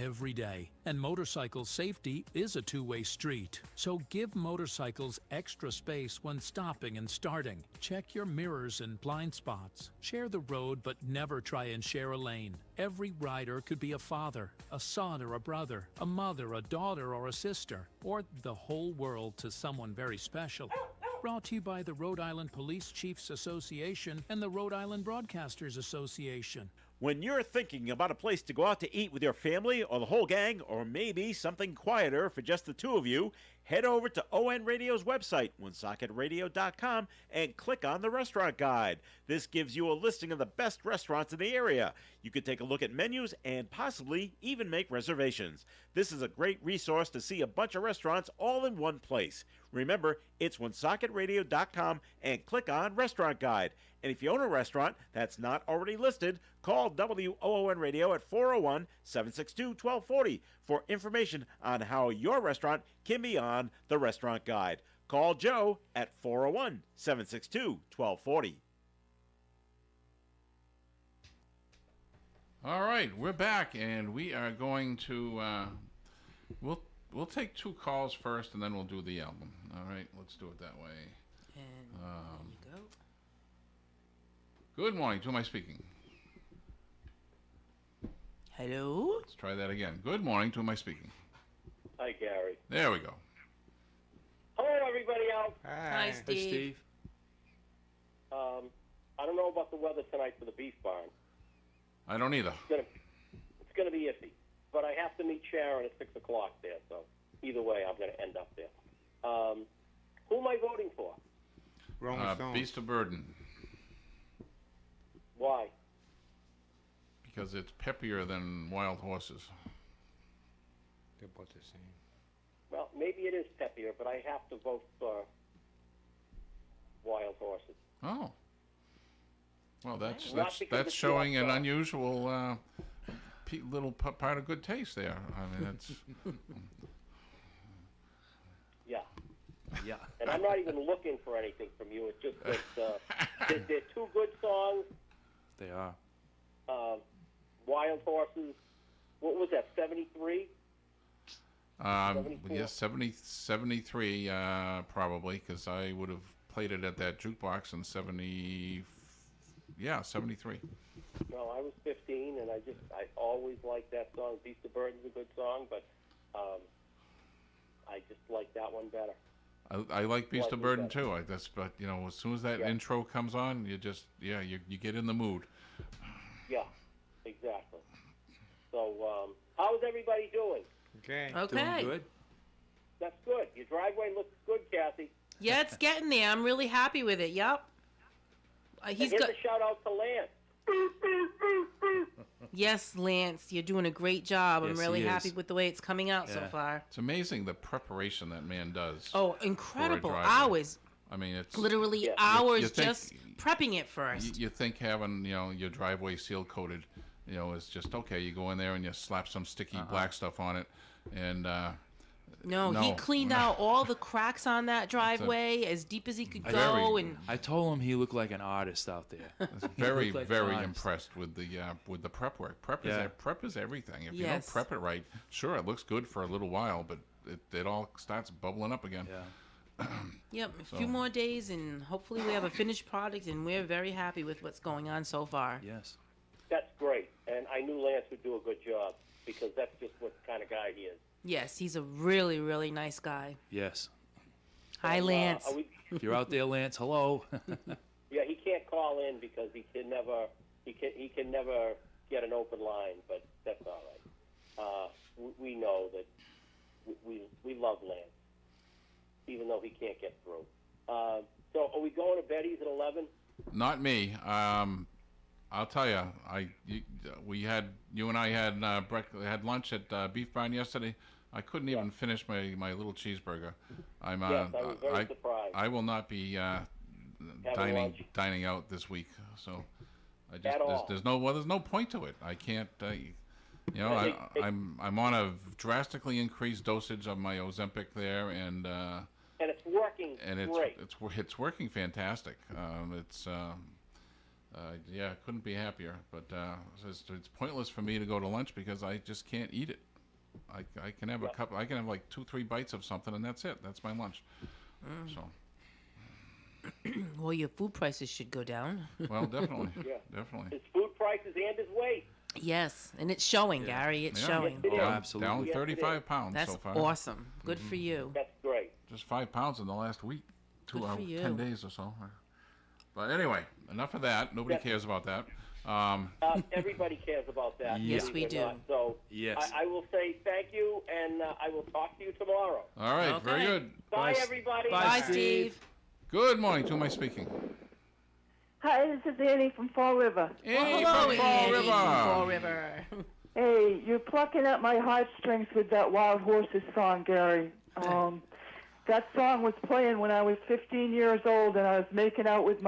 every day, and motorcycle safety is a two-way street. So give motorcycles extra space when stopping and starting. Check your mirrors and blind spots. Share the road, but never try and share a lane. Every rider could be a father, a son or a brother, a mother, a daughter or a sister, or the whole world to someone very special. Brought to you by the Rhode Island Police Chiefs Association and the Rhode Island Broadcasters Association. When you're thinking about a place to go out to eat with your family or the whole gang, or maybe something quieter for just the two of you, head over to ON Radio's website, wonsocketradio.com, and click on the restaurant guide. This gives you a listing of the best restaurants in the area. You can take a look at menus and possibly even make reservations. This is a great resource to see a bunch of restaurants all in one place. Remember, it's wonsocketradio.com and click on Restaurant Guide. And if you own a restaurant that's not already listed, call WOON Radio at 401-762-1240 for information on how your restaurant can be on the Restaurant Guide. Call Joe at 401-762-1240. All right, we're back, and we are going to we'll take two calls first, and then we'll do the album. All right, let's do it that way. And there you go. Good morning. To whom am I speaking? Hello? Let's try that again. Good morning. To whom am I speaking? Hi, Gary. There we go. Hello, everybody out. Hi, Steve. I don't know about the weather tonight for the beef barn. I don't either. It's gonna be iffy, but I have to meet Sharon at 6 o'clock there. So either way, I'm gonna end up there. Who am I voting for? Rolling Stone. Beast of Burden. Why? Because it's peppier than Wild Horses. They're both the same. Well, maybe it is peppier, but I have to vote for Wild Horses. Oh. Well, that's Not because that's it's showing not an done. unusual little part of good taste there. I mean, it's Yeah. Yeah. And I'm not even looking for anything from you. It's just that they're two good songs. They are. Wild Horses. What was that? 73. 74? yes, 73 probably, because I would have played it at that jukebox in 73. No, I was 15, and I always liked that song. Beast of Burden's a good song, but I just like that one better. I like Beast of Like Burden that. too. But as soon as that intro comes on, you just you get in the mood. Yeah, exactly. So, how's everybody doing? Okay. Okay. Doing good. That's good. Your driveway looks good, Kathy. Yeah, it's getting there. I'm really happy with it. Yep. He's and got. a shout out to Lance. Yes, Lance, you're doing a great job. I'm Yes, really he is. happy with the way it's coming out so Yeah. far. It's amazing the preparation that man does. Oh, incredible driveway. hours. I mean, it's Literally Yeah. hours You think- just prepping it first. You think having your driveway seal coated, is just okay. You go in there and you slap some sticky black stuff on it, and No, he No. cleaned out all the cracks on that driveway as deep as he could Very- go, and I told him he looked like an artist out there. I was very looked like very an artist. impressed with the prep work. Prep Yeah. is everything. If you Yes. don't prep it right, sure it looks good for a little while, but it all starts bubbling up again. Yeah. yep, a few more days, and hopefully we have a finished product, and we're very happy with what's going on so far. Yes. That's great. And I knew Lance would do a good job because that's just what kind of guy he is. Yes, he's a really, really nice guy. Yes. Hi, Lance. Are we, If you're out there, Lance, hello. yeah, he can't call in because he can never get an open line, but that's all right. We know that we love Lance, even though he can't get through. So are we going to Betty's at 11? Not me. I'll tell you. You and I had lunch at Beef Barn yesterday. I couldn't even finish my little cheeseburger. Yes, I was very surprised. I will not be lunch? dining out this week. So I just At all. there's no point to it. I can't. Yeah, I'm on a drastically increased dosage of my Ozempic there, and it's working great. it's working fantastic. Couldn't be happier. But it's pointless for me to go to lunch because I just can't eat it. I can have a couple. I can have like 2-3 bites of something, and that's it. That's my lunch. So, Well, your food prices should go down. well, definitely, Yeah. definitely. His food prices and his weight. Yes, and it's showing, Gary. It's Yeah. showing. Yes, it Oh, is. absolutely. Down Yes, it 35 is. pounds That's so far. awesome. Good for you. That's great. Just 5 pounds in the last week, Good for you. 10 days or so. But anyway, enough of that. Nobody Yeah. cares about that. Everybody cares about that. Yes, believe we it or do. not. So Yes. I will say thank you, and I will talk to you tomorrow. All right, very Okay. good. Bye, Bye, everybody. Bye, Steve. Good morning. To whom am I speaking? Hi, this is Annie from Fall River. Annie Hello, from Fall Annie River. from Fall River. Hey, you're plucking at my heartstrings with that Wild Horses song, Gary. That song was playing when I was 15 years old, and I was making out with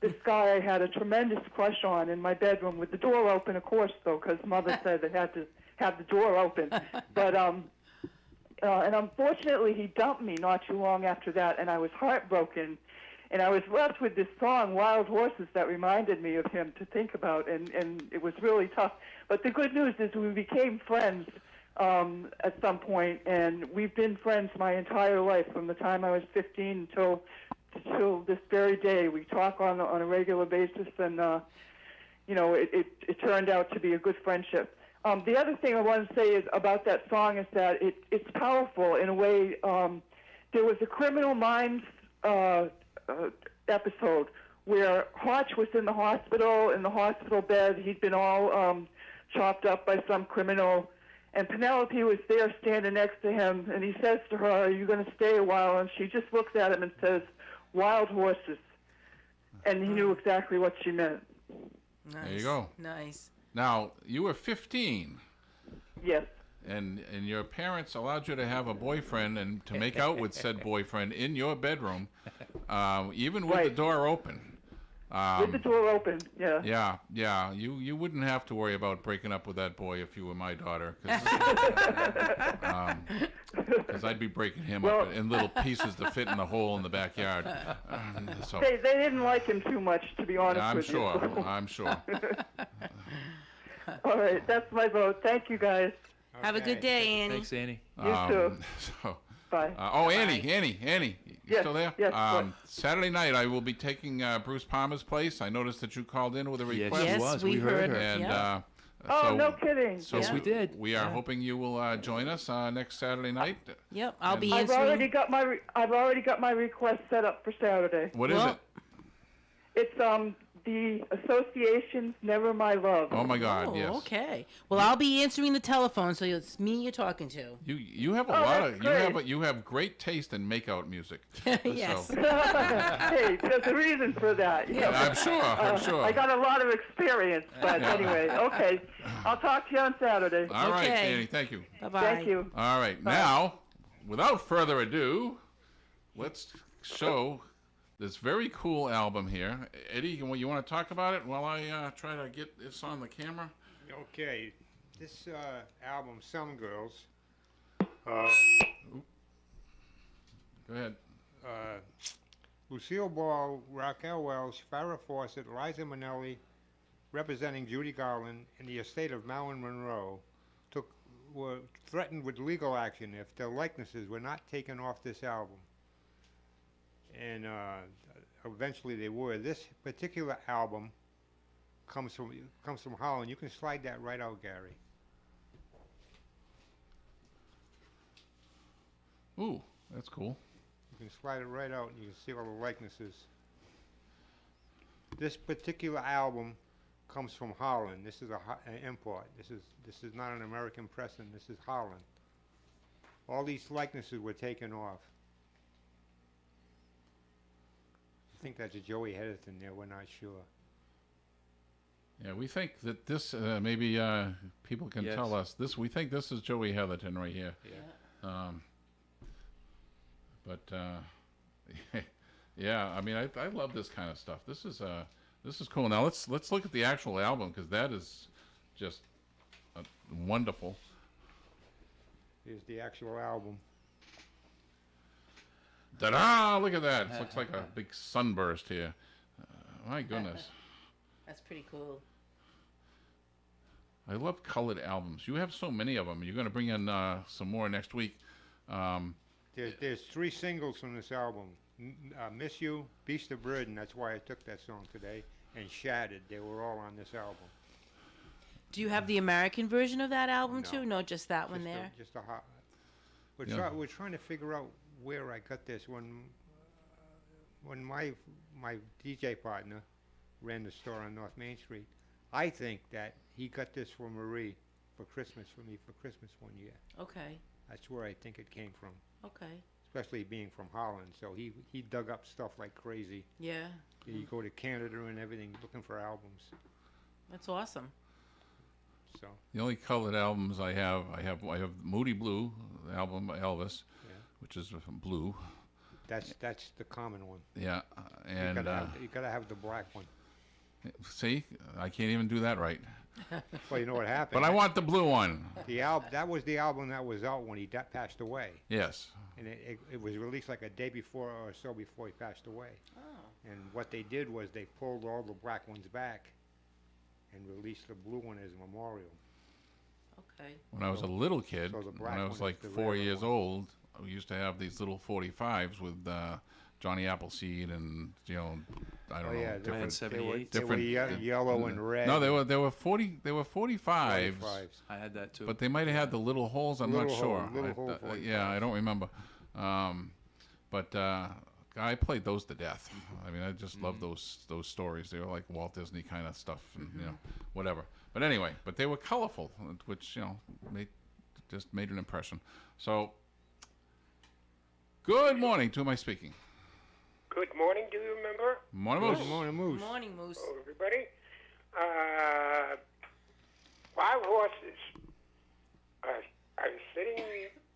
this guy I had a tremendous crush on in my bedroom with the door open, of course, though, because Mother said they had to have the door open. But and unfortunately, he dumped me not too long after that, and I was heartbroken. And I was left with this song, Wild Horses, that reminded me of him to think about, and it was really tough. But the good news is we became friends at some point, and we've been friends my entire life, from the time I was 15 until this very day. We talk on a regular basis, and it turned out to be a good friendship. The other thing I want to say is about that song is that it's powerful in a way. There was a Criminal Minds episode where Hotch was in the hospital bed. He'd been all chopped up by some criminal, and Penelope was there standing next to him, and he says to her, "Are you going to stay a while?" And she just looks at him and says, "Wild horses." And he knew exactly what she meant. Nice. There you go. Nice. Now, you were 15, Yes. and your parents allowed you to have a boyfriend and to make out with said boyfriend in your bedroom, even with the Right. door open. With the door open, yeah. Yeah. You wouldn't have to worry about breaking up with that boy if you were my daughter, because I'd be breaking him up in little pieces to fit in the hole in the backyard. So They didn't like him too much, to be honest I'm with sure. you. I'm sure. All right, that's my vote. Thank you, guys. Have a good day, Annie. Thanks, Annie. You too. So, Bye. Annie, you Yes, still there? yes, what? Saturday night, I will be taking Bruce Palmer's place. I noticed that you called in with a Yes, request. she Yes, was. we We heard heard her. her. And Yeah. Oh, no kidding. So Yes, we did. We are hoping you will join us next Saturday night. Yep, I'll be I've answering. already got my request set up for Saturday. What is Well- it? It's the association's Never My Love. Oh my God! Oh, Yes. okay. Well, I'll be answering the telephone, so it's me you're talking to. You have a Oh, lot that's of you have great taste in makeout music. Yes. So, Hey, there's a reason for that. you know. I'm sure. I'm sure. I got a lot of experience, but anyway, okay. I'll talk to you on Saturday. All right, Okay. Annie. Thank you. Bye-bye. Thank you. All right. Now, without further ado, let's show this very cool album here. Eddie, you want to talk about it while I try to get this on the camera? Okay, this album, Some Girls, Go ahead. Lucille Ball, Raquel Welch, Farrah Fawcett, Liza Minnelli, representing Judy Garland, and the estate of Marilyn Monroe, were threatened with legal action if their likenesses were not taken off this album. And eventually they were. This particular album comes from Holland. You can slide that right out, Gary. Ooh, that's cool. You can slide it right out and you can see all the likenesses. This particular album comes from Holland. This is an import. This is not an American pressing. This is Holland. All these likenesses were taken off. I think that's a Joey Heatherton there. We're not sure. Yeah, we think that this maybe people can Yes. tell us this. We think this is Joey Heatherton right here. But yeah, I mean, I love this kind of stuff. This is cool. Now let's look at the actual album, because that is just wonderful. Here's the actual album. Ta-da! Look at that. It looks like a big sunburst here. My goodness. That's pretty cool. I love colored albums. You have so many of them. You're going to bring in some more next week. There's 3 singles from this album. Miss You, Beast of Burden, that's why I took that song today, and Shattered. They were all on this album. Do you have the American version of that album No. too? No, just that one there. Just a hot. Yeah. We're trying to figure out where I got this. When my DJ partner ran the store on North Main Street, I think that he got this for Marie for Christmas, for me for Christmas one year. Okay. That's where I think it came from, Okay. especially being from Holland. So he dug up stuff like crazy. Yeah. You go to Canada and everything looking for albums. That's awesome. So The only colored albums I have Moody Blue, the album by Elvis, Yeah. which is blue. that's the common one. Yeah, and You gotta have the black one. see, I can't even do that right. Well, you know what happened. But I want the blue one. That was the album that was out when he passed away, Yes. and it was released like a day before or so before he passed away. Oh. And what they did was they pulled all the black ones back, and released the blue one as a memorial. Okay. When I was a little kid, so the when black I one was is like the 4 rare years one. old, we used to have these little 45s with Johnny Appleseed and I don't know, yeah, different. they were 78. Different, yellow and red. No, they were 45s. 45s. I had that too. But they might have had the little holes. I'm Little not sure. hole- little hole Yeah, I don't remember. But I played those to death. I mean, I just love those stories. They were like Walt Disney kind of stuff, and whatever. But anyway, they were colorful, which just made an impression. So, good morning. To whom am I speaking? Good morning, do you remember? Morning, Good Moose. morning, Moose. Good morning, Moose. Hello, everybody. Wild horses. I was sitting,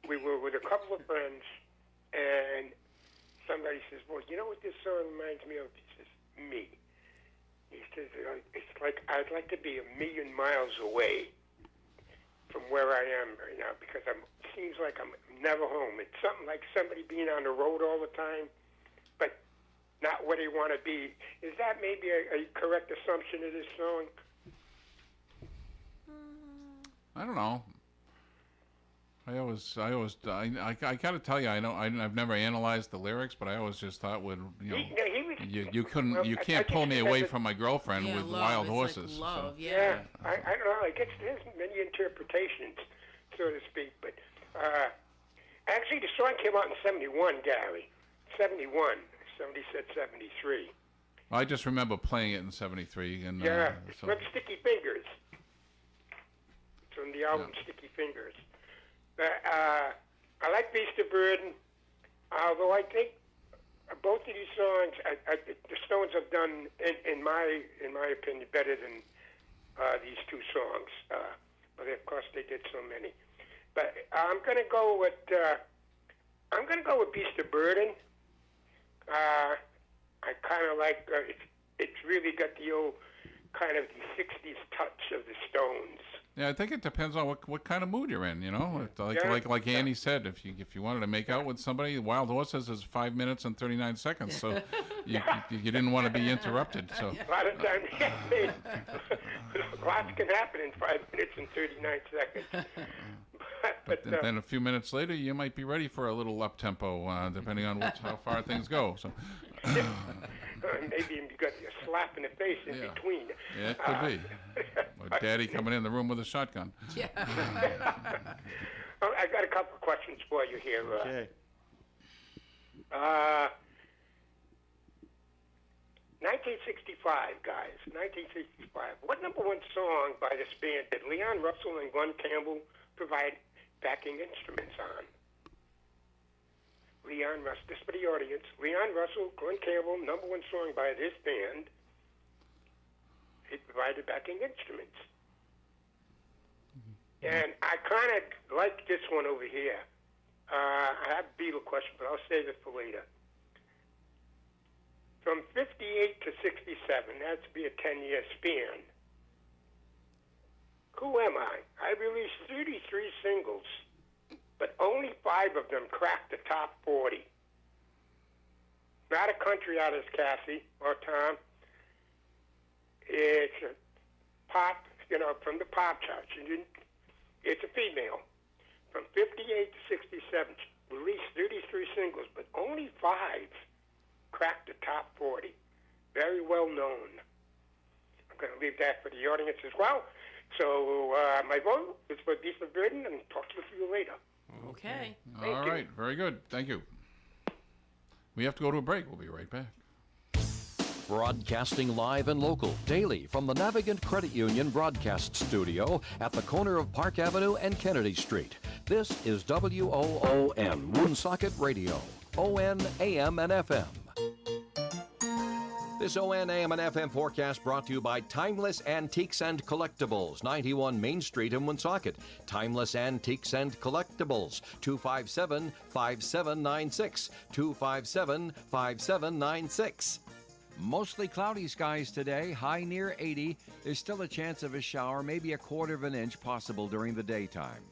we were with a couple of friends, and somebody says, well, you know what this song reminds me of? He says, me. He says, it's like I'd like to be 1,000,000 miles away from where I am right now because it seems like I'm never home. It's something like somebody being on the road all the time, but not where they want to be. Is that maybe a correct assumption of this song? I don't know. I gotta tell you, I've never analyzed the lyrics, but I always just thought you can't pull me away from my girlfriend Yeah, with love. wild It's horses. Like love. So. Yeah. I don't know. I guess there's many interpretations, so to speak. But actually, the song came out in 71, Gary. 71. Somebody said 73. I just remember playing it in '73, and Yeah, it's so, from Sticky Fingers. It's from the album Sticky Fingers. I like Beast of Burden, although I think both of these songs, the Stones have done, in my opinion, better than these two songs. But of course, they did so many. But I'm gonna go with Beast of Burden. I kind of like it's really got the old kind of the '60s touch of the Stones. yeah, I think it depends on what kind of mood you're in. Like Annie said, if you wanted to make out with somebody, Wild Horses is 5 minutes and 39 seconds, so you didn't want to be interrupted. So A lot of times, lots can happen in 5 minutes and 39 seconds. But then a few minutes later, you might be ready for a little up tempo, depending on how far things go. So maybe you got a slap in the face in Yeah. between. yeah, it could be. Or Daddy coming in the room with a shotgun. Yeah. I got a couple of questions for you here. Okay. 1965, guys. 1965. What number one song by this band did Leon Russell and Glenn Campbell provide backing instruments on? Leon Russell. This for the audience. Leon Russell, Glenn Campbell, number one song by this band. They provided backing instruments. And I kind of like this one over here. I have a Beatle question, but I'll save it for later. From 58 to 67, that's be a 10-year span. Who am I? I released 33 singles, but only 5 of them cracked the top 40. Not a country artist, Cassie or Tom. It's a pop, from the pop charts. It's a female. From 58 to 67, she released 33 singles, but only 5 cracked the top 40. Very well known. I'm going to leave that for the audience as well. So my vote is for Beast of Burden, and talk to you later. Okay. All right, very good. Thank you. We have to go to a break. We'll be right back. Broadcasting live and local, daily from the Navigant Credit Union broadcast studio at the corner of Park Avenue and Kennedy Street. This is WOON, Woonsocket Radio, ON, AM, and FM. This ON, AM, and FM forecast brought to you by Timeless Antiques and Collectibles, 91 Main Street in Woonsocket. Timeless Antiques and Collectibles, 257-5796, 257-5796. Mostly cloudy skies today, high near 80. There's still a chance of a shower, maybe a quarter of an inch possible during the daytime.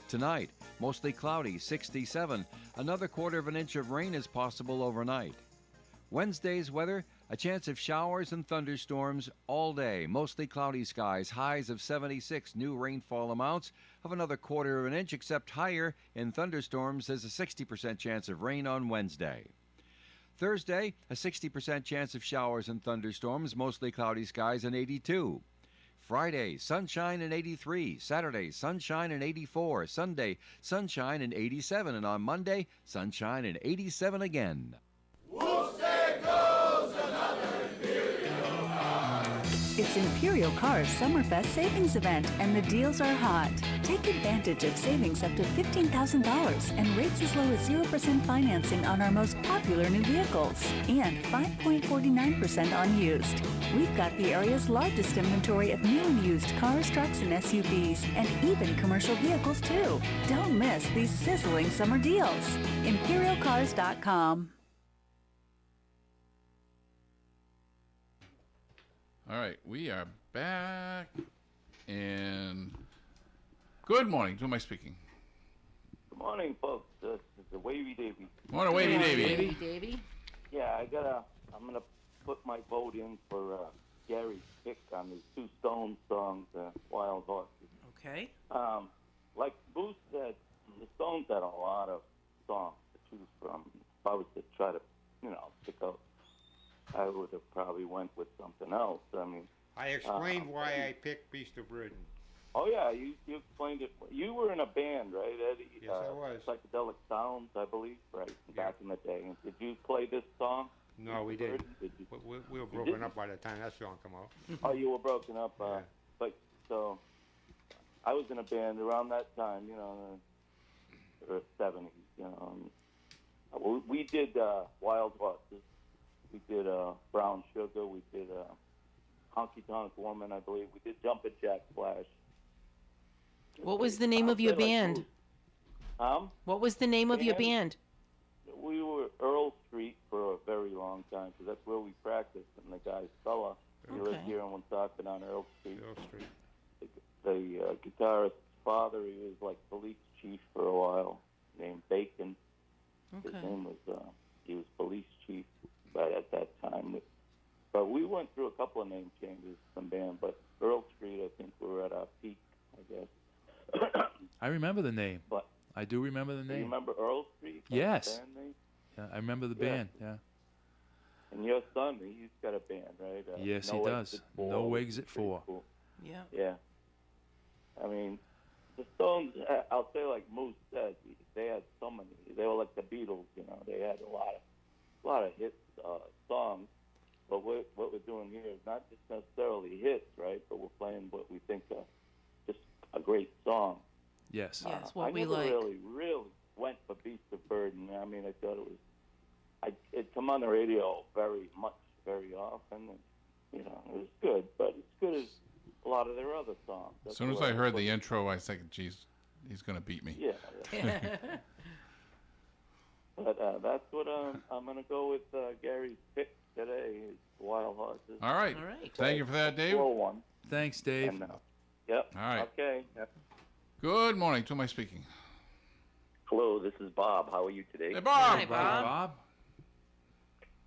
Tonight, mostly cloudy, 67. Another quarter of an inch of rain is possible overnight. Wednesday's weather, a chance of showers and thunderstorms all day. Mostly cloudy skies, highs of 76. New rainfall amounts of another quarter of an inch, except higher in thunderstorms. There's a 60% chance of rain on Wednesday. Thursday, a 60% chance of showers and thunderstorms, mostly cloudy skies, and 82. Friday, sunshine and 83. Saturday, sunshine and 84. Sunday, sunshine and 87. And on Monday, sunshine and 87 again. It's Imperial Cars Summerfest Savings Event, and the deals are hot. Take advantage of savings up to $15,000 and rates as low as 0% financing on our most popular new vehicles and 5.49% on used. We've got the area's largest inventory of new and used cars, trucks, and SUVs, and even commercial vehicles too. Don't miss these sizzling summer deals. ImperialCars.com. All right, we are back, and good morning. To who am I speaking? Good morning, folks. It's the Wavy Davy. Morning, Wavy Davy. Wavy Davy. Yeah, I'm gonna put my vote in for Gary's pick on his two Stones songs, Wild Horses. Okay. Like Bruce said, the Stones had a lot of songs to choose from. If I was to try to, pick out, I would have probably went with something else. I mean, I explained why I picked Beast of Burden. Oh yeah, you explained it. You were in a band, right, Eddie? Yes, I was. Psychedelic Sounds, I believe, right? Back in the day. Did you play this song? No, we didn't. We were broken up by the time that song came out. Oh, you were broken up. Yeah. But so, I was in a band around that time, the 70s. We did Wild Horses. We did Brown Sugar. We did Honky Tonk Woman, I believe. We did Jumpin' Jack Flash. What was the name of your band? What was the name of your band? We were Earl Street for a very long time, because that's where we practiced. And the guy's fella, he lived here in Woonsocket on Earl Street. Earl Street. The guitarist's father, he was like police chief for a while, named Bacon. Okay. His name was, he was police chief at that time. But we went through a couple of name changes from band, but Earl Street, I think we were at our peak, I guess. I remember the name. But I do remember the do name. you remember Earl Street? Yes. Band name? Yeah, I remember the Yeah. band. Yeah. And your son, he's got a band, right? Yes, No he does. Exit 4, No which is Exit pretty 4. Cool. Yeah. Yeah. I mean, the Stones, I'll say like Moose said, they had so many. They were like the Beatles, They had a lot of hit songs. But what we're doing here is not just necessarily hits, right? But we're playing what we think are just a great song. Yes. Yes, what I we never like. really went for Beast of Burden. I mean, I thought it come on the radio very often, and it was good. But it's good as a lot of their other songs. As soon as I heard the intro, I think, geez, he's going to beat me. Yeah. But that's what I'm going to go with Gary's pick today, is Wild Horses. All right. All right. Thank you for that, Dave. 4-1. Thanks, Dave. And, yep. All right. Okay. Yep. Good morning. To who am I speaking? Hello, this is Bob. How are you today? Hey, Bob. Hi, Bob.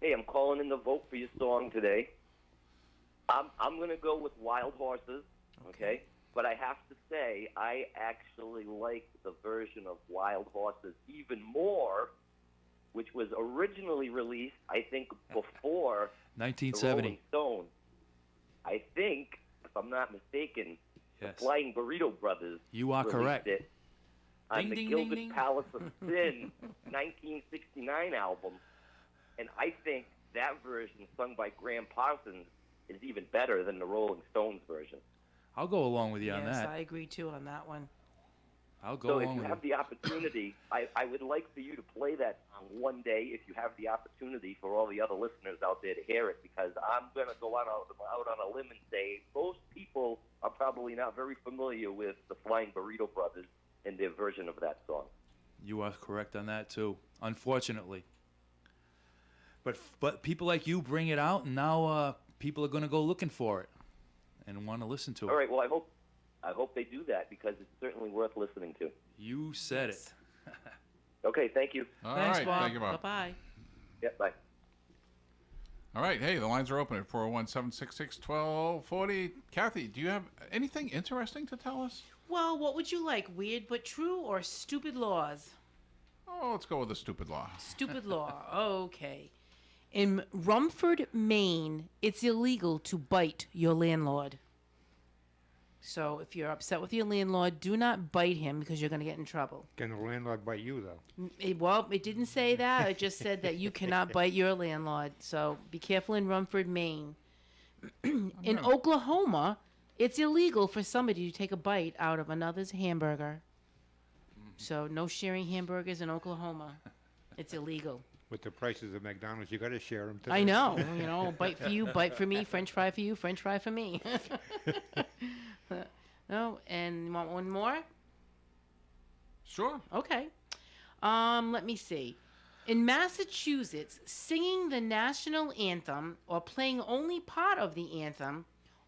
Hey, I'm calling in to vote for your song today. I'm going to go with Wild Horses. Okay? But I have to say, I actually like the version of Wild Horses even more, which was originally released, I think, before the 1970. Rolling Stones. I think, if I'm not mistaken, Yes. the Flying Burrito Brothers You are released correct. it on Ding, the ding, Gilded ding, ding. Palace of Sin 1969 album. And I think that version, sung by Graham Parsons, is even better than the Rolling Stones version. I'll go along with you on Yes, that. I agree too on that one. I'll go So if along you with have you. the opportunity, I would like for you to play that song one day if you have the opportunity for all the other listeners out there to hear it, because I'm going to go out on a limb and say most people are probably not very familiar with the Flying Burrito Brothers and their version of that song. You are correct on that too, unfortunately. But people like you bring it out, and now people are going to go looking for it and want to listen to it. All right, well, I hope they do that, because it's certainly worth listening to. You said it. Okay, thank you. All Thanks, right, Bob. thank you, Bob. Bye-bye. Yeah, bye. All right, hey, the lines are open at 401-766-1240. Kathy, do you have anything interesting to tell us? Well, what would you like, weird but true or stupid laws? Oh, let's go with the stupid law. Stupid law. Okay. In Rumford, Maine, it's illegal to bite your landlord. So if you're upset with your landlord, do not bite him because you're going to get in trouble. Can the landlord bite you, though? Well, it didn't say that. It just said that you cannot bite your landlord. So be careful in Rumford, Maine. In Oklahoma, it's illegal for somebody to take a bite out of another's hamburger. So no sharing hamburgers in Oklahoma. It's illegal. With the prices of McDonald's, you got to share them, too. I know. You know, bite for you, bite for me, French fry for you, French fry for me. No, and you want one more? Sure. Okay. Let me see. In Massachusetts, singing the national anthem or playing only part of the anthem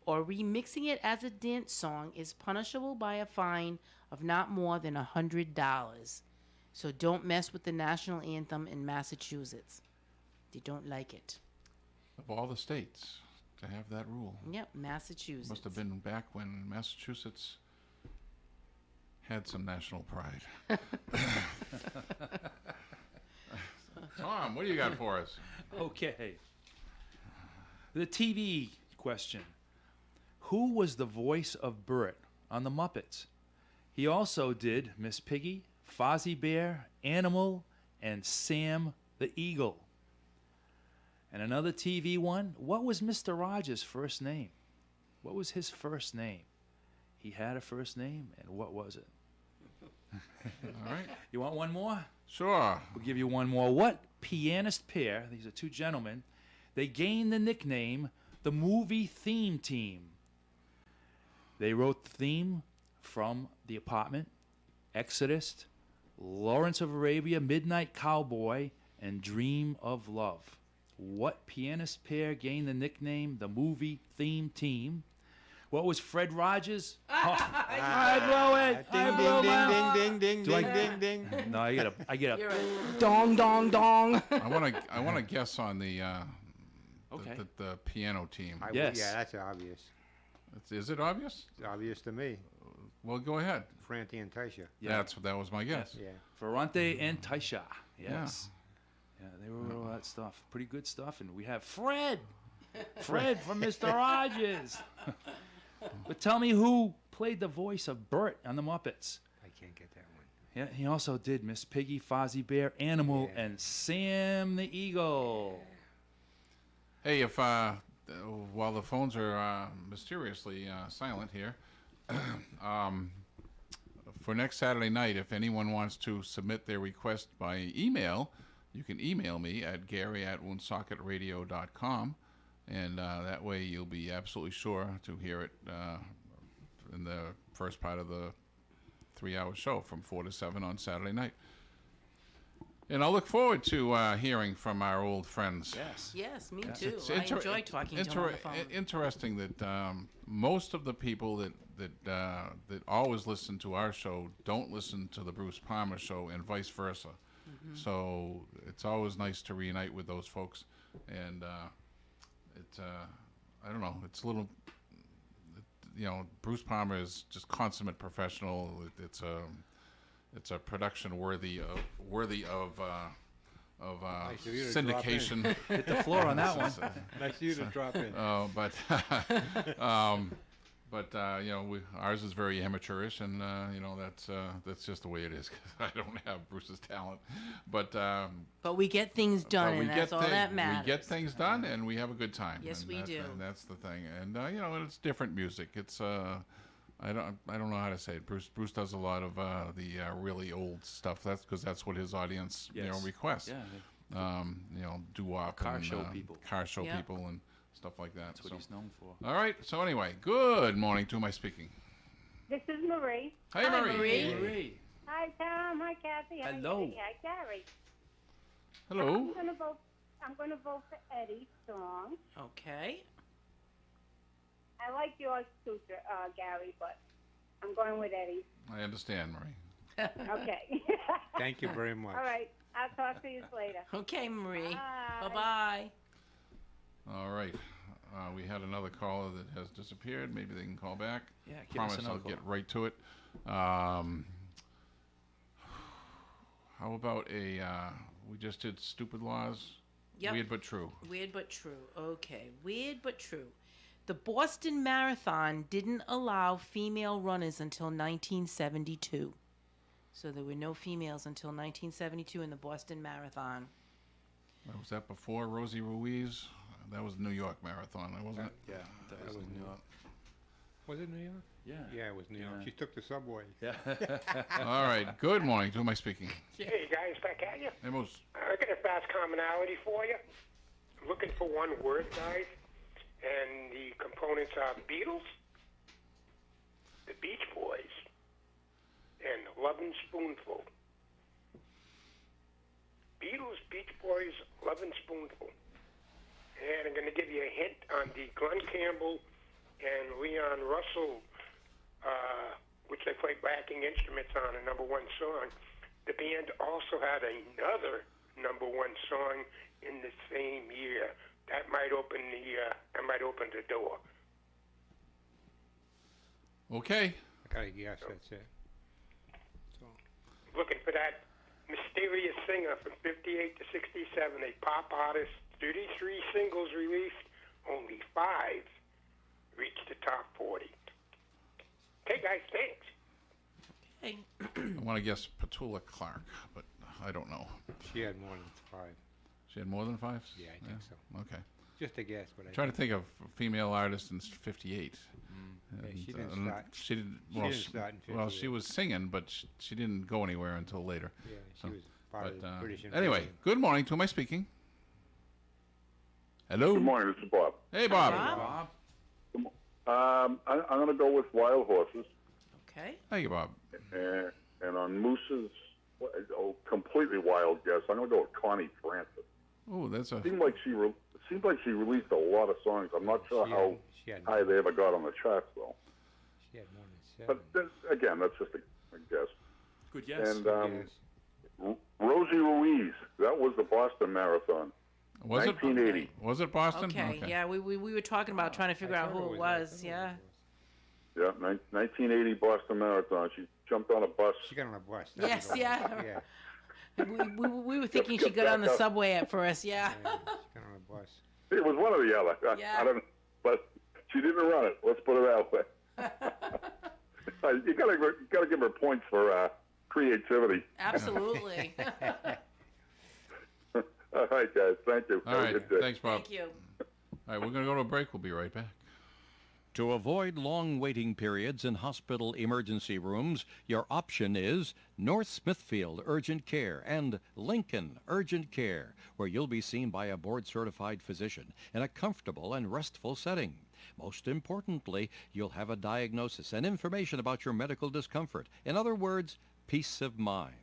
or remixing it as a dance song is punishable by a fine of not more than $100. So don't mess with the national anthem in Massachusetts. They don't like it. Of all the states to have that rule. Yep, Massachusetts. Must have been back when Massachusetts had some national pride. Tom, what do you got for us? Okay. The TV question. Who was the voice of Bert on the Muppets? He also did Miss Piggy, Fozzie Bear, Animal, and Sam the Eagle. And another TV one, what was Mr. Rogers' first name? What was his first name? He had a first name, and what was it? All right. You want one more? Sure. We'll give you one more. What pianist pair, these are two gentlemen, they gained the nickname the Movie Theme Team. They wrote the theme from The Apartment, Exodus, Lawrence of Arabia, Midnight Cowboy, and Dream of Love. What pianist pair gained the nickname the Movie Theme Team? What was Fred Rogers? I blow it. I blow my- Ding, ding, Do I- ding, ding, ding. No, I get a. Dong, dong, dong. I want to guess on the Okay. the piano team. Yes. Yeah, that's obvious. Is it obvious? It's obvious to me. Well, go ahead. Franti and Taisha. Yeah. That was my guess. Yeah. Ferrante and Taisha. Yes. Yeah, they wrote all that stuff. Pretty good stuff. And we have Fred. Fred from Mr. Rogers. But tell me who played the voice of Bert on the Muppets. I can't get that one. Yeah, he also did Miss Piggy, Fozzie Bear, Animal, Yeah. and Sam the Eagle. Hey, if while the phones are mysteriously silent here, for next Saturday night, if anyone wants to submit their request by email, you can email me at gary@woonsockeradio.com, and that way you'll be absolutely sure to hear it in the first part of the 3-hour show from 4 to 7 on Saturday night. And I look forward to hearing from our old friends. Yes. Yes, me Yes. too. It's I enjoy talking to him on the phone. Interesting that most of the people that always listen to our show don't listen to the Bruce Palmer show, and vice versa. Mm-hmm. So it's always nice to reunite with those folks, and I don't know, it's a little. Bruce Palmer is just consummate professional. It's a production worthy of Nice of you to drop in. syndication. Hit the floor on that one. Nice of you to drop in. Ours is very amateurish, and that's just the way it is. 'Cause I don't have Bruce's talent, but we get things done, but we and that's all that matters. We get things done, and we have a good time. Yes, and we do. And that's the thing, and it's different music. It's I don't know how to say it. Bruce does a lot of the really old stuff. That's because that's what his audience requests. Yeah. Doo-wop Car and, show people. car show Yep. people, and stuff like that. That's what he's known for. All right. So anyway, good morning. To who am I speaking? This is Marie. Hey, Hi, Marie. Marie. Hi, Tom. Hi, Kathy. Hi, Hello. Eddie. Hi, Gary. Hello. I'm gonna vote for Eddie's song. Okay. I like yours too, Gary, but I'm going with Eddie's. I understand, Marie. Okay. Thank you very much. All right. I'll talk to you later. Okay, Marie. Bye. Bye-bye. All right. We had another caller that has disappeared. Maybe they can call back. Yeah, give us Promise another I'll call. get right to it. How about we just did Stupid Laws? Yep. Weird but true. Weird but true. Okay. Weird but true. The Boston Marathon didn't allow female runners until 1972. So there were no females until 1972 in the Boston Marathon. Was that before Rosie Ruiz? That was New York Marathon, wasn't it? Yeah, that was New York. Was it New York? Yeah. Yeah, it was New York. Yeah. She took the subway. Yeah. All right. Good morning. To who am I speaking? Hey, guys, back at you. Hey, Moose. I got a fast commonality for you. I'm looking for one word, guys, and the components are Beatles, the Beach Boys, and Lovin' Spoonful. Beatles, Beach Boys, Lovin' Spoonful. And I'm going to give you a hint on the Glenn Campbell and Leon Russell, which they played backing instruments on, a #1 song. The band also had another #1 song in the same year. That might open the door. Okay. I gotta guess that's it. So, Looking for that mysterious singer from 58 to 67, a pop artist, 33 singles released, only 5 reached the top 40. Okay, guys, thanks. Hey. I want to guess Petula Clark, but I don't know. she had more than 5. She had more than 5? Yeah, I think so. Okay. Just a guess, but Trying to think of a female artist in 58. Yeah, she didn't And start. She didn't. She Well, didn't start in well, 58. she was singing, but she didn't go anywhere until later. Yeah, she So, was part of the British anyway, Invasion. good morning. To who am I speaking? Hello. Good morning, this is Bob. Hey, Bob. Bob. I'm going to go with Wild Horses, Okay. Hey, Bob. and on Moose's completely wild guess, I'm going to go with Connie Francis. Oh, that's a. Seemed like she released a lot of songs. I'm not sure how She had high they ever got on the charts though. She had more than 7. But again, that's just a guess. Good guess. And Yes. Rosie Ruiz, that was the Boston Marathon. Was it? 1980. Was it Boston? Okay. Yeah, we were talking about trying to figure out who it was. Yeah. Yeah, 1980 Boston Marathon. She jumped on a bus. She got on a bus. Yes, yeah. Yeah. We were thinking she got on the subway at first. Yeah. Yeah, she got on a bus. It was one or the other. Yeah. I don't know, but she didn't run it. Let's put it that way. You gotta give her points for creativity. Absolutely. All right, guys. Thank you. All Have a right. good day. Thanks, Bob. Thank you. All right, we're going to go to a break. We'll be right back. To avoid long waiting periods in hospital emergency rooms, your option is North Smithfield Urgent Care and Lincoln Urgent Care, where you'll be seen by a board-certified physician in a comfortable and restful setting. Most importantly, you'll have a diagnosis and information about your medical discomfort. In other words, peace of mind.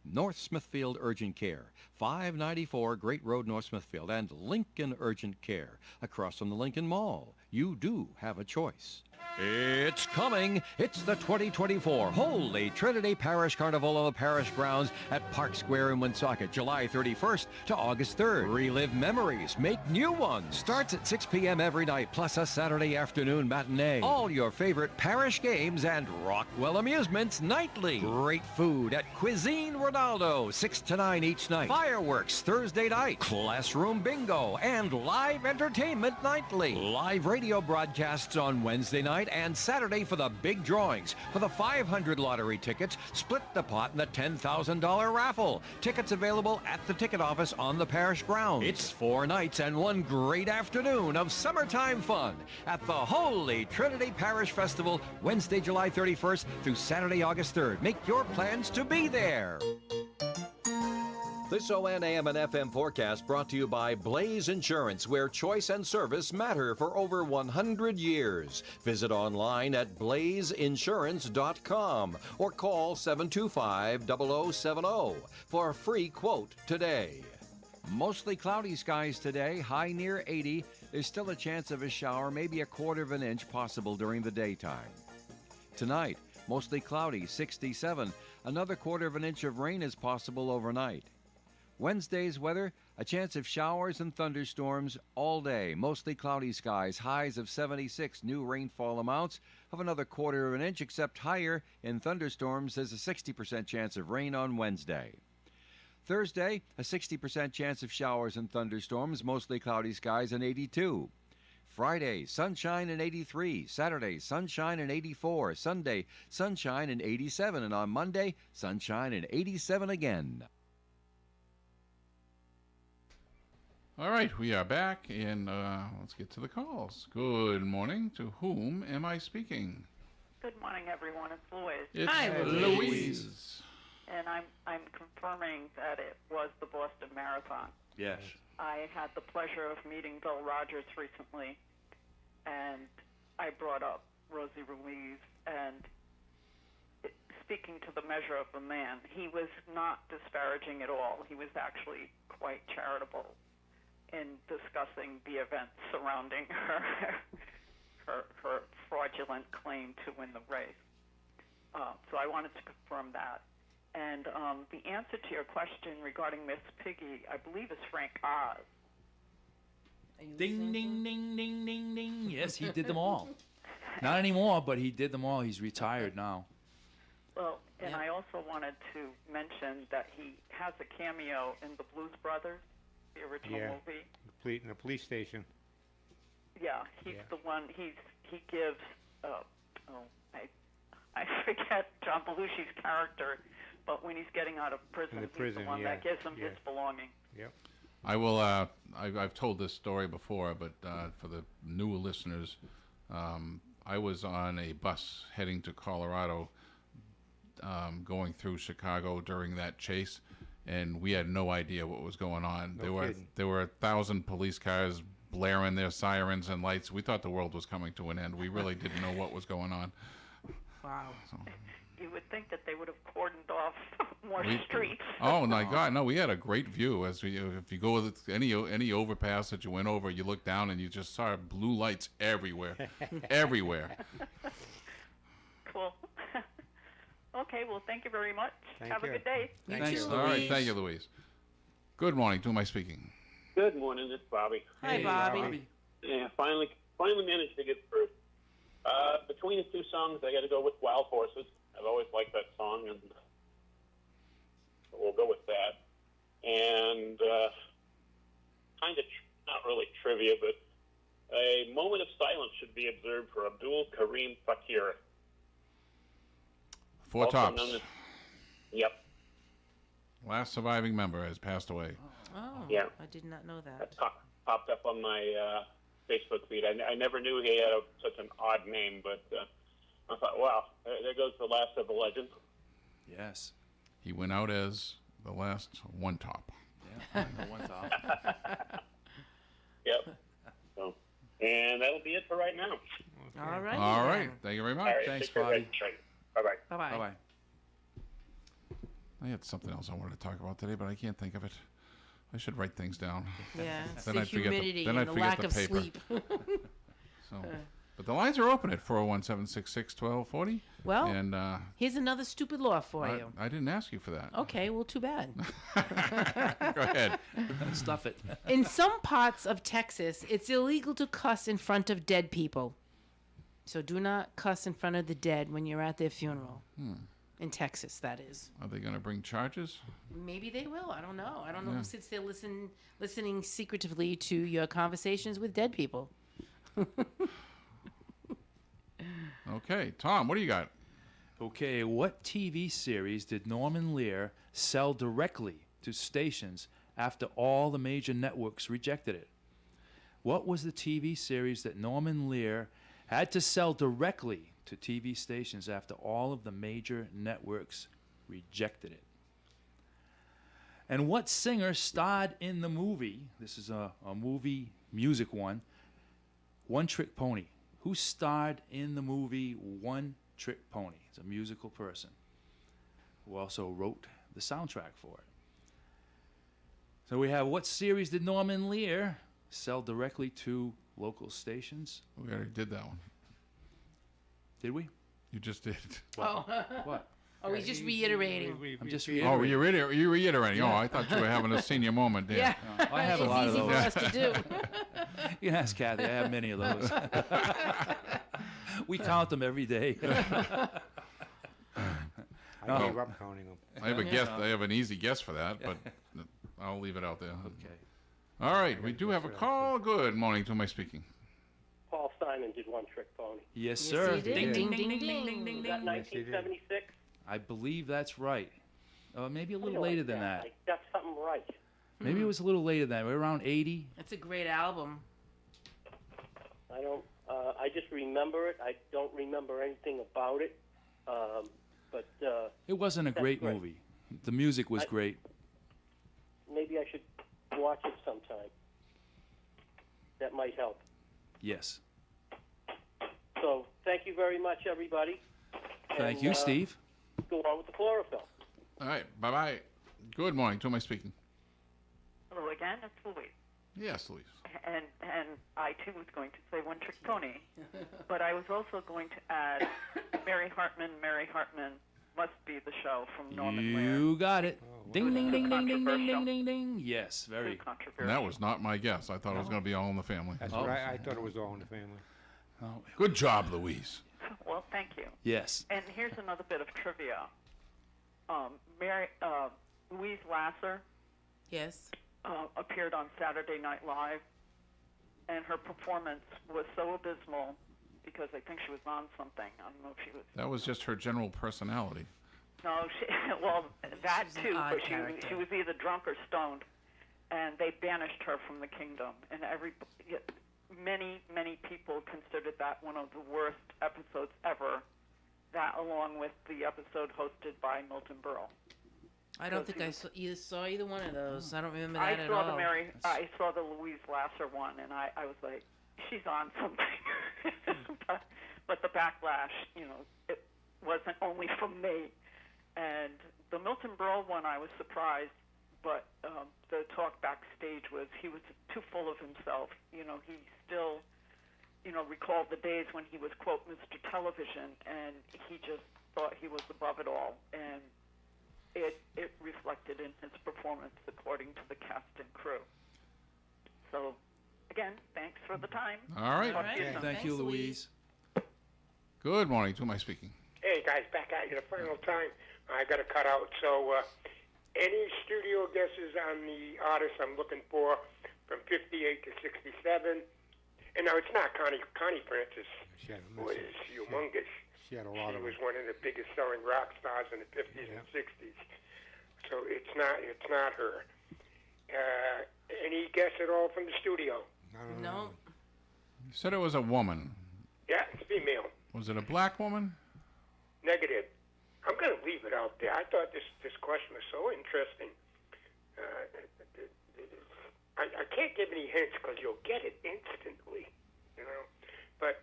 North Smithfield Urgent Care, 594 Great Road, North Smithfield, and Lincoln Urgent Care, across from the Lincoln Mall. You do have a choice. It's coming. It's the 2024 Holy Trinity Parish Carnival on the parish grounds at Park Square in Woonsocket, July 31st to August 3rd. Relive memories, make new ones. Starts at 6 p.m. every night, plus a Saturday afternoon matinee. All your favorite parish games and Rockwell amusements nightly. Great food at Cuisine Ronaldo, 6 to 9 each night. Fireworks Thursday night, classroom bingo, and live entertainment nightly. Live radio broadcasts on Wednesday night and Saturday for the big drawings. For the 500 lottery tickets, split the pot in the $10,000 raffle. Tickets available at the ticket office on the parish grounds. It's 4 nights and one great afternoon of summertime fun at the Holy Trinity Parish Festival, Wednesday, July 31st through Saturday, August 3rd. Make your plans to be there. This ON AM and FM forecast brought to you by Blaze Insurance, where choice and service matter for over 100 years. Visit online at blazeinsurance.com or call 725-0070 for a free quote today. Mostly cloudy skies today, high near 80. There's still a chance of a shower, maybe a quarter of an inch possible during the daytime. Tonight, mostly cloudy, 67. Another quarter of an inch of rain is possible overnight. Wednesday's weather, a chance of showers and thunderstorms all day. Mostly cloudy skies, highs of 76. New rainfall amounts of another quarter of an inch, except higher in thunderstorms. There's a 60% chance of rain on Wednesday. Thursday, a 60% chance of showers and thunderstorms. Mostly cloudy skies and 82. Friday, sunshine and 83. Saturday, sunshine and 84. Sunday, sunshine and 87. And on Monday, sunshine and 87 again. All right, we are back, and let's get to the calls. Good morning. To whom am I speaking? Good morning, everyone. It's Louise. It's Hi, Louise. And I'm confirming that it was the Boston Marathon. Yes. I had the pleasure of meeting Bill Rogers recently, and I brought up Rosie Ruiz, and speaking to the measure of a man, he was not disparaging at all. He was actually quite charitable in discussing the events surrounding her fraudulent claim to win the race. So I wanted to confirm that. And the answer to your question regarding Miss Piggy, I believe, is Frank Oz. Ding, ding, ding, ding, ding, ding. Yes, he did them all. Not anymore, but he did them all. He's retired now. Well, and I also wanted to mention that he has a cameo in the Blues Brothers, the original movie. In the police station. Yeah, he's the one. He gives. I forget John Belushi's character, but when he's getting out of prison, he's the one that gives him his belonging. Yep. I will. I've told this story before, but for the new listeners, I was on a bus heading to Colorado, going through Chicago during that chase, and we had no idea what was going on. There were 1,000 police cars blaring their sirens and lights. We thought the world was coming to an end. We really didn't know what was going on. Wow. So. You would think that they would have cordoned off more streets. Oh my God! No, we had a great view. If you go with any overpass that you went over, you look down and you just saw blue lights everywhere, everywhere. Cool. Okay, well, thank you very much. Have a good day. Thanks. All right, thank you, Louise. Good morning. To whom am I speaking? Good morning, it's Bobby. Hi, Bobby. Yeah, finally managed to get through. Between the two songs, I got to go with Wild Horses. I've always liked that song, and we'll go with that. And kind of not really trivia, but a moment of silence should be observed for Abdul Karim Fakir. Four Tops. Yep. Last surviving member has passed away. Oh, yeah. I did not know that. That popped up on my Facebook feed. I never knew he had such an odd name, but I thought, wow, there goes the last of the legend. Yes. He went out as the last one top. Yeah, the one top. Yep. So, and that'll be it for right now. All right. All right. Thank you very much. All right, Thanks, take care, Bobby. guys. Bye-bye. Bye-bye. Bye-bye. I had something else I wanted to talk about today, but I can't think of it. I should write things down. Yeah, it's Then the I'd forget humidity then and I'd the forget lack the of paper. sleep. So, But the lines are open at 401-766-1240. Well, and here's another stupid law for you. I didn't ask you for that. Okay, well, too bad. Go ahead. Stuff it. In some parts of Texas, it's illegal to cuss in front of dead people. So do not cuss in front of the dead when you're at their funeral. In Texas, that is. Are they going to bring charges? Maybe they will. I don't know. I don't know Yeah. who sits there listening secretively to your conversations with dead people. Okay, Tom, what do you got? Okay, what TV series did Norman Lear sell directly to stations after all the major networks rejected it? What was the TV series that Norman Lear had to sell directly to TV stations after all of the major networks rejected it? And what singer starred in the movie? This is a movie music one. One Trick Pony. Who starred in the movie One Trick Pony? It's a musical person who also wrote the soundtrack for it. So we have, what series did Norman Lear sell directly to local stations? We already did that one. Did we? You just did. Oh. What? Oh, he's just reiterating. I'm just Oh, reiterating. you're reiterating. Yeah. Oh, I thought you were having a senior moment there. Yeah. I have a It's lot of easy those. for us to do. You can ask Kathy. I have many of those. We count them every day. I gave up counting them. I have a guess. I have an easy guess for that, but I'll leave it out there. Okay. All right, we do have a call. Good morning. To whom am I speaking? Paul Simon did One Trick Pony. Yes, sir. he did. Ding, ding, Ding, ding, ding, ding, ding, Was ding, that ding. 1976? I believe that's right. Maybe a I little know later like than that. I got something right. Maybe it was a little later than that. We're around 80. That's a great album. I don't. I just remember it. I don't remember anything about it. But It wasn't a That's great great. movie. The music was great. maybe I should watch it sometime. That might help. Yes. So thank you very much, everybody. Thank And, you, Steve. Go on with the chlorophyll. All right, bye-bye. Good morning. To whom am I speaking? Hello again, it's Louise. Yes, Louise. And I too was going to say One Trick Pony, but I was also going to add Mary Hartman must be the show from Norman Lear. You got it. Ding, ding, ding, ding, ding, ding, Controversial. ding, ding, ding. Yes, very. And that was not my guess. I thought it was going to be All in the Family. That's what I thought it was All in the Family. Oh, Good job, Louise. Well, thank you. yes. And here's another bit of trivia. Louise Lasser Yes. appeared on Saturday Night Live, and her performance was so abysmal because I think she was on something. I don't know if she was. That was just her general personality. No, well, that She's an too, odd but character. she was either drunk or stoned, and they banished her from the kingdom. And many people considered that one of the worst episodes ever. That, along with the episode hosted by Milton Berle. I don't think I saw either one of those. I don't remember I that at saw all. I saw the Louise Lasser one, and I was like, she's on something. but the backlash, it wasn't only from me. And the Milton Berle one, I was surprised, but the talk backstage was he was too full of himself. He still, recalled the days when he was, quote, Mr. Television, and he just thought he was above it all. And it reflected in his performance, according to the cast and crew. So, again, thanks for the time. All right. Talk to you soon. Thank you, Louise. Good morning. To whom am I speaking? Hey guys, back at you the final time. I got to cut out. So, any studio guesses on the artists I'm looking for from 58 to 67? And now it's not Connie Francis, who is humongous. She had a lot She of was them. one of the biggest selling rock stars in the 50s and 60s. So it's not her. Any guess at all from the studio? No. You said it was a woman. Yeah, it's female. Was it a black woman? Negative. I'm going to leave it out there. I thought this question was so interesting. I can't give any hints because you'll get it instantly, But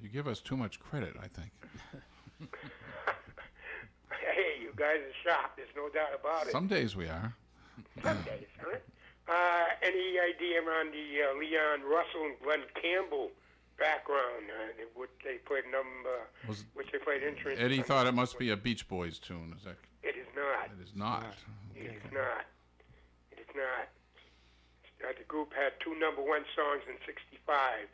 You give us too much credit, I think. hey, you guys are sharp. There's no doubt about it. Some days we are. Some days, huh? Any idea on the Leon Russell and Glenn Campbell background. They played which they played instruments. Eddie thought it must be a Beach Boys tune. Is that? It is not. It is not. It is not. It is not. The group had 2 #1 songs in '65.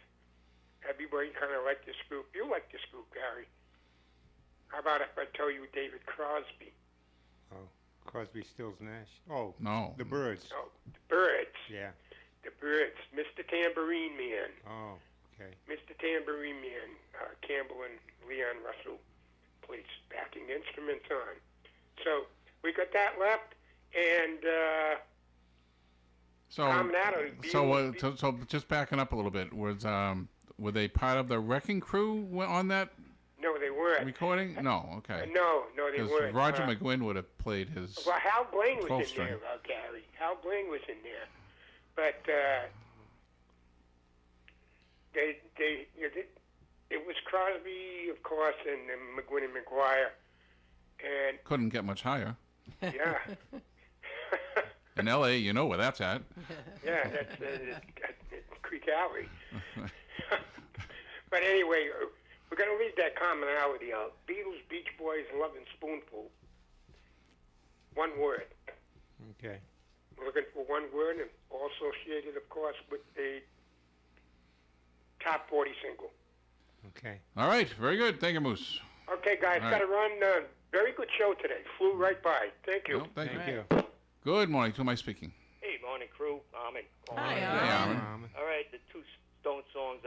Everybody kind of liked this group. You like this group, Gary. How about if I tell you David Crosby? Oh, Crosby, Stills, Nash. Oh, no. The Byrds. Oh, the Byrds. Yeah. The Byrds. Mr. Tambourine Man. Oh, okay. Mr. Tambourine Man. Campbell and Leon Russell plays backing instruments on. So we got that left, and So just backing up a little bit, were they part of the Wrecking Crew on that No, they weren't. recording? No, okay. No, they Because weren't. Roger McGuinn would have played his. Well, Hal Blaine was 12 in string. there, Gary. Hal Blaine was in there, but it was Crosby, of course, and then McGuinn and McGuire, and Couldn't get much higher. yeah, In L.A., you know where that's at. yeah, that's Creek Alley. But anyway, we're going to leave that commonality out. Beatles, Beach Boys, and Lovin' Spoonful. One word. Okay. We're looking for one word, and all associated, of course, with the top 40 single. Okay. All right, very good. Thank you, Moose. Okay, guys, All got to right. run. Very good show today. Flew right by. Thank you. No, thank you. Good morning. To whom am I speaking? Hey, morning, crew. Armin. Hi, Hey, Armin. Armin. All right, the 2 Stone songs.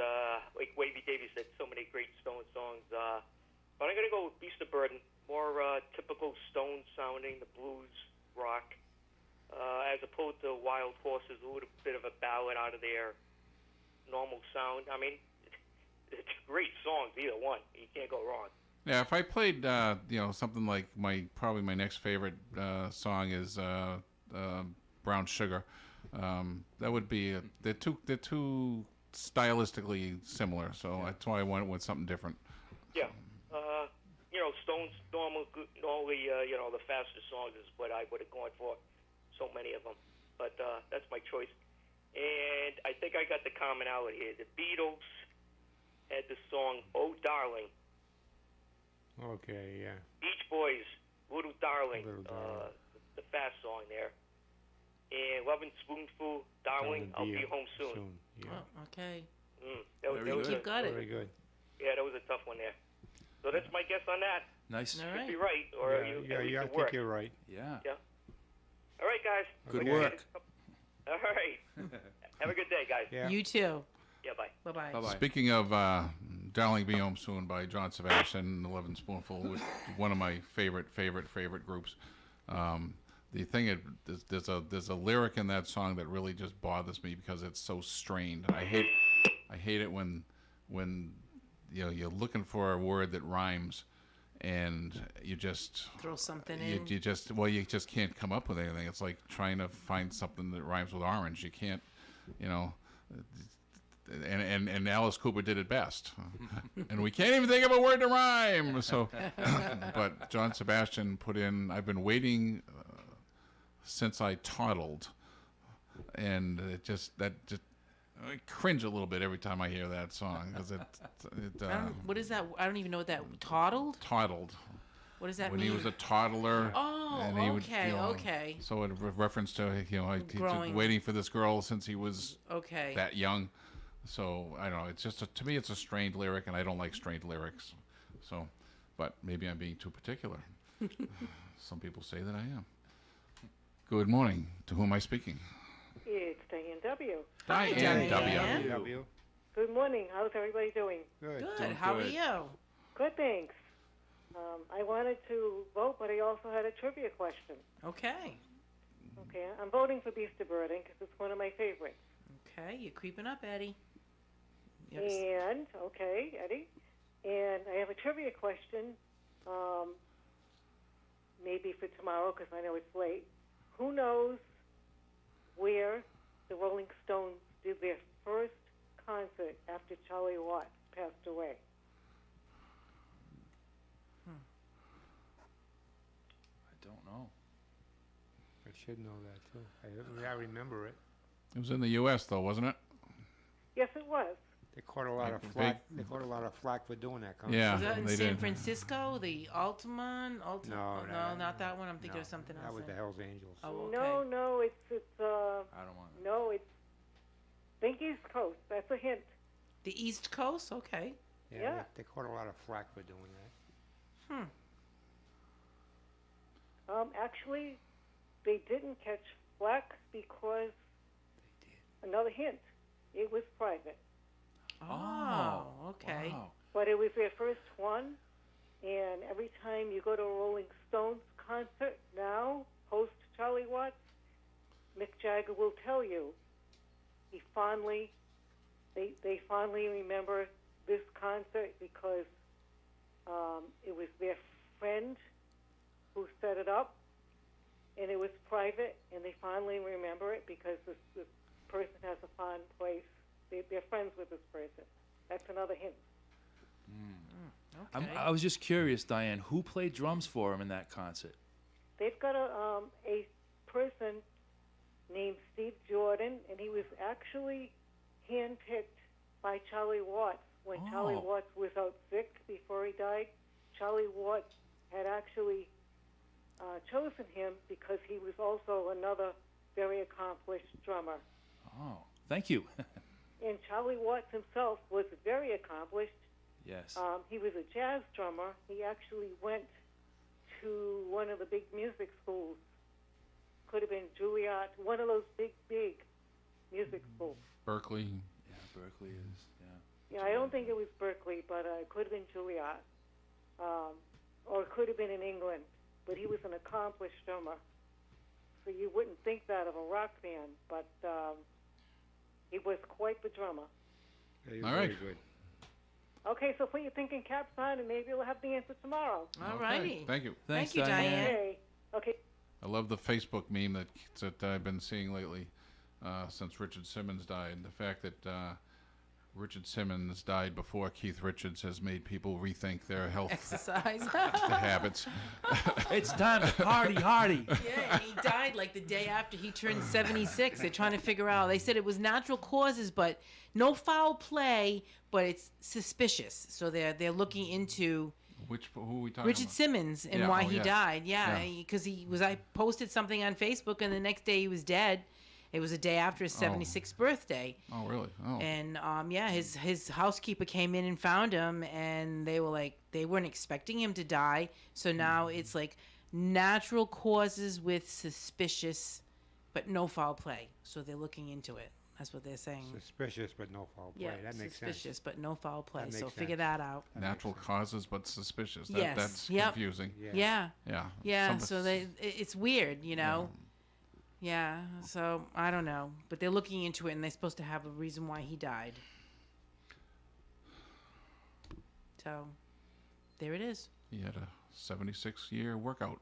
Like Wavy Davis said, so many great Stone songs. But I'm gonna go with Beast of Burden. More typical Stone sounding, the blues, rock, as opposed to Wild Horses, a little bit of a ballad out of their normal sound. I mean, it's great songs, either one. You can't go wrong. Yeah, if I played, something like probably my next favorite song is Brown Sugar. That would be they're too stylistically similar, so that's why I went with something different. Yeah. Stone's normally, the fastest songs is what I would have gone for. So many of them. But that's my choice. And I think I got the commonality here. The Beatles had the song, Oh Darling. Okay, yeah. Beach Boys, Little Darling. Little Darling. The fast song there. And Lovin' Spoonful, Darling, I'll be home soon. Yeah. Oh, okay. That was You got it. Very good. Yeah, that was a tough one there. So that's my guess on that. Nice. All Could right. be right, or Yeah, you yeah, at least I it think worked. you're right. Yeah. Yeah. All right, guys. Good Okay. work. All right. Have a good day, guys. Yeah. You too. Yeah, bye. Bye-bye. Bye-bye. Speaking of Darling Be Home Soon by John Sebastian and the Lovin' Spoonful, which one of my favorite groups. The thing is, there's a lyric in that song that really just bothers me because it's so strained. I hate it when you're looking for a word that rhymes and you just Throw something you in. you just can't come up with anything. It's like trying to find something that rhymes with orange. You can't, and Alice Cooper did it best. And we can't even think of a word to rhyme. So, but John Sebastian put in, I've been waiting since I toddled, and I cringe a little bit every time I hear that song because What is that? I don't even know what that. Toddled? toddled. What does that When mean? he was a toddler. Oh, and he would, okay, okay. So it reference to he's Growing. waiting for this girl since he was Okay. that young. So I don't know. It's just to me, it's a strained lyric, and I don't like strained lyrics. So, but maybe I'm being too particular. Some people say that I am. Good morning. To whom am I speaking? It's Diane W. Hi, Diane. W. Good morning. How's everybody doing? Good. Good. How are you? Good, thanks. I wanted to vote, but I also had a trivia question. Okay. Okay, I'm voting for Beast of Burden because it's one of my favorites. Okay, you're creeping up, Eddie. Yes. And, okay, Eddie, and I have a trivia question, maybe for tomorrow because I know it's late. Who knows where the Rolling Stones did their first concert after Charlie Watts passed away? I don't know. I should know that too. I remember it. It was in the U.S. though, wasn't it? Yes, it was. They caught a lot of Big- flack. They caught a lot of flack for doing that. Concert. Yeah, Was that in they San did. Francisco? The Altamont? No, not that one. I'm thinking of something else. That was the then. Hells Angels. Oh, okay. No, it's I don't want. no, it's think East Coast. That's a hint. The East Coast? Okay. Yeah. They caught a lot of flack for doing that. Actually, they didn't catch flack because another hint. It was private. Oh, okay. Wow. But it was their first one, and every time you go to a Rolling Stones concert now, post Charlie Watts, Mick Jagger will tell you they fondly remember this concert because it was their friend who set it up, and it was private, and they fondly remember it because this person has a fond place. They're friends with this person. That's another hint. Okay. I was just curious, Diane, who played drums for him in that concert? They've got a person named Steve Jordan, and he was actually handpicked by Charlie Watts when Charlie Oh. Watts was out sick before he died. Charlie Watts had actually chosen him because he was also another very accomplished drummer. Oh, thank you. And Charlie Watts himself was very accomplished. Yes. He was a jazz drummer. He actually went to one of the big music schools. Could have been Juilliard, one of those big music schools. Berkeley. Yeah, Berkeley is. Yeah. Yeah, I don't think it was Berkeley, but it could have been Juilliard. Or it could have been in England. But he was an accomplished drummer. So you wouldn't think that of a rock band, but he was quite the drummer. Yeah, you're All very right. good. Okay, so put your thinking caps on, and maybe we'll have the answer tomorrow. All Okay, righty. Thank you. Thanks, Thank you, Diane. Okay. Okay. I love the Facebook meme that I've been seeing lately since Richard Simmons died. The fact that Richard Simmons died before Keith Richards has made people rethink their health Exercise. habits. It's time to party hardy. Yeah, and he died like the day after he turned 76. They're trying to figure out. They said it was natural causes, but no foul play, but it's suspicious. So they're looking into Who are we talking Richard about? Simmons and Yeah, why oh, he yeah. died. Yeah, Yeah. because I posted something on Facebook, and the next day he was dead. It was the day after his 76th birthday. Oh, really? Oh. And his housekeeper came in and found him, and they were like, they weren't expecting him to die. So now it's like natural causes with suspicious, but no foul play. So they're looking into it. That's what they're saying. Suspicious, but no foul play. Yeah, that makes suspicious, sense. but no foul play. That So makes figure sense. that out. Natural causes, but suspicious. Yes. That's Yep. confusing. Yeah. Yeah. Yeah. So it's weird, you know. Yeah. So I don't know, but they're looking into it, and they're supposed to have a reason why he died. So there it is. He had a 76-year workout.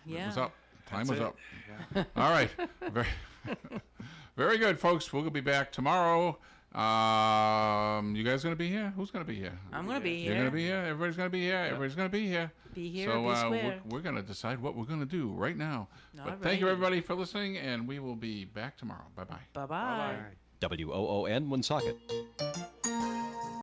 Yeah. It was up. Time That's was it. up. All right. Very, very good, folks. We'll be back tomorrow. You guys going to be here? Who's going to be here? I'm gonna be You're here. going to be here? Everybody's going to be here? Everybody's going to be here. Be here So or be square. we're going to decide what we're going to do right now. But All thank you, righty. everybody, for listening, and we will be back tomorrow. Bye-bye. Bye-bye. Bye-bye. WOON Woonsocket.